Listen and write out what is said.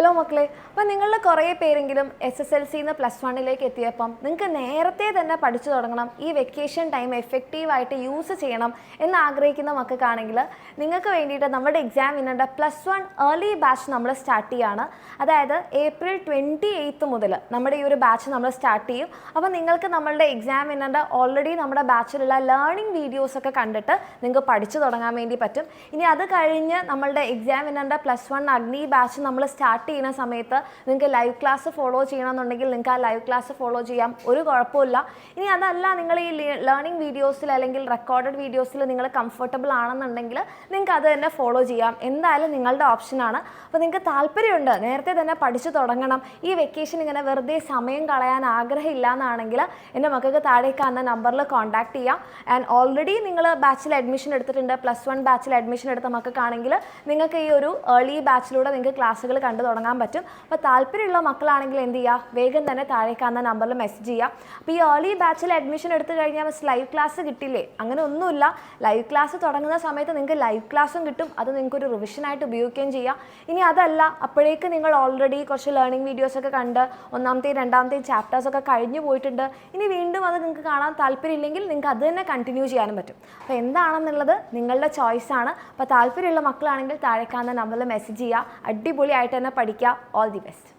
Hello മക്കളെ, അപ്പോൾ നിങ്ങളിൽ കുറേ പേരെങ്കിലും SSLCന്ന് +1ലേക്ക് എത്തിയപ്പം നിങ്ങൾക്ക് നേരത്തെ തന്നെ പഠിച്ചു തുടങ്ങണം, ഈ വെക്കേഷൻ ടൈം എഫക്റ്റീവായിട്ട് യൂസ് ചെയ്യണം എന്ന് ആഗ്രഹിക്കുന്ന മക്കൾക്കാണെങ്കിൽ നിങ്ങൾക്ക് വേണ്ടിയിട്ട് നമ്മുടെ എക്സാം വിന്നറുടെ +1 ഏർലി ബാച്ച് നമ്മൾ സ്റ്റാർട്ട് ചെയ്യുകയാണ്. അതായത് April 28 മുതൽ നമ്മുടെ ഈ ഒരു ബാച്ച് നമ്മൾ സ്റ്റാർട്ട് ചെയ്യും. അപ്പോൾ നിങ്ങൾക്ക് നമ്മളുടെ എക്സാം വിന്നറുടെ ഓൾറെഡി നമ്മുടെ ബാച്ചിലുള്ള ലേണിംഗ് വീഡിയോസൊക്കെ കണ്ടിട്ട് നിങ്ങൾക്ക് പഠിച്ചു തുടങ്ങാൻ വേണ്ടി പറ്റും. ഇനി അത് കഴിഞ്ഞ് നമ്മളുടെ എക്സാം വിന്നറുടെ +1 അഗ്നി ബാച്ച് നമ്മൾ സ്റ്റാർട്ട് ചെയ്യുന്ന സമയത്ത് നിങ്ങൾക്ക് ലൈവ് ക്ലാസ് ഫോളോ ചെയ്യണമെന്നുണ്ടെങ്കിൽ നിങ്ങൾക്ക് ആ ലൈവ് ക്ലാസ് ഫോളോ ചെയ്യാം, ഒരു കുഴപ്പമില്ല. ഇനി അതല്ല, നിങ്ങൾ ഈ ലേണിംഗ് വീഡിയോസിൽ അല്ലെങ്കിൽ റെക്കോർഡഡ് വീഡിയോസിൽ നിങ്ങൾ കംഫർട്ടബിൾ ആണെന്നുണ്ടെങ്കിൽ നിങ്ങൾക്ക് അത് തന്നെ ഫോളോ ചെയ്യാം. എന്തായാലും നിങ്ങളുടെ ഓപ്ഷനാണ്. അപ്പോൾ നിങ്ങൾക്ക് താല്പര്യമുണ്ട്, നേരത്തെ തന്നെ പഠിച്ചു തുടങ്ങണം, ഈ വെക്കേഷൻ ഇങ്ങനെ വെറുതെ സമയം കളയാൻ ആഗ്രഹമില്ല എന്നാണെങ്കിൽ എൻ്റെ മക്കൾക്ക് താഴെ കാണുന്ന നമ്പറിൽ കോൺടാക്ട് ചെയ്യാം. ആൻഡ് ഓൾറെഡി നിങ്ങൾ ബാച്ചിൽ അഡ്മിഷൻ എടുത്തിട്ടുണ്ട്, +1 ബാച്ചിൽ അഡ്മിഷൻ എടുത്ത മക്കൾക്കാണെങ്കിൽ നിങ്ങൾക്ക് ഈ ഒരു ഏർലി ബാച്ചിലൂടെ നിങ്ങൾക്ക് ക്ലാസ്സുകൾ കണ്ടു തുടങ്ങാൻ പറ്റും. അപ്പോൾ താല്പര്യമുള്ള മക്കളാണെങ്കിൽ എന്ത് ചെയ്യുക, വേഗം തന്നെ താഴെ കാണുന്ന നമ്പറിൽ മെസ്സേജ് ചെയ്യുക. അപ്പോൾ ഈ ഏർലി ബാച്ചിൽ അഡ്മിഷൻ എടുത്തു കഴിഞ്ഞാൽ ലൈവ് ക്ലാസ് കിട്ടില്ലേ? അങ്ങനെ ഒന്നുമില്ല. ലൈവ് ക്ലാസ് തുടങ്ങുന്ന സമയത്ത് നിങ്ങൾക്ക് ലൈവ് ക്ലാസ്സും കിട്ടും, അത് നിങ്ങൾക്കൊരു റിവിഷനായിട്ട് ഉപയോഗിക്കുകയും ചെയ്യാം. ഇനി അതല്ല, അപ്പോഴേക്ക് നിങ്ങൾ ഓൾറെഡി കുറച്ച് ലേണിംഗ് വീഡിയോസൊക്കെ കണ്ട് ഒന്നാമത്തെയും രണ്ടാമത്തെയും ചാപ്റ്റേഴ്സൊക്കെ കഴിഞ്ഞു പോയിട്ടുണ്ട്, ഇനി വീണ്ടും അത് നിങ്ങൾക്ക് കാണാൻ താല്പര്യമില്ലെങ്കിൽ നിങ്ങൾക്ക് അത് തന്നെ കണ്ടിന്യൂ ചെയ്യാനും പറ്റും. അപ്പോൾ എന്താണെന്നുള്ളത് നിങ്ങളുടെ ചോയ്സാണ്. അപ്പോൾ താല്പര്യമുള്ള മക്കളാണെങ്കിൽ താഴെ കാണുന്ന നമ്പറിൽ മെസ്സേജ് ചെയ്യുക. അടിപൊളിയായിട്ട് തന്നെ പഠിക്കുക. All the best.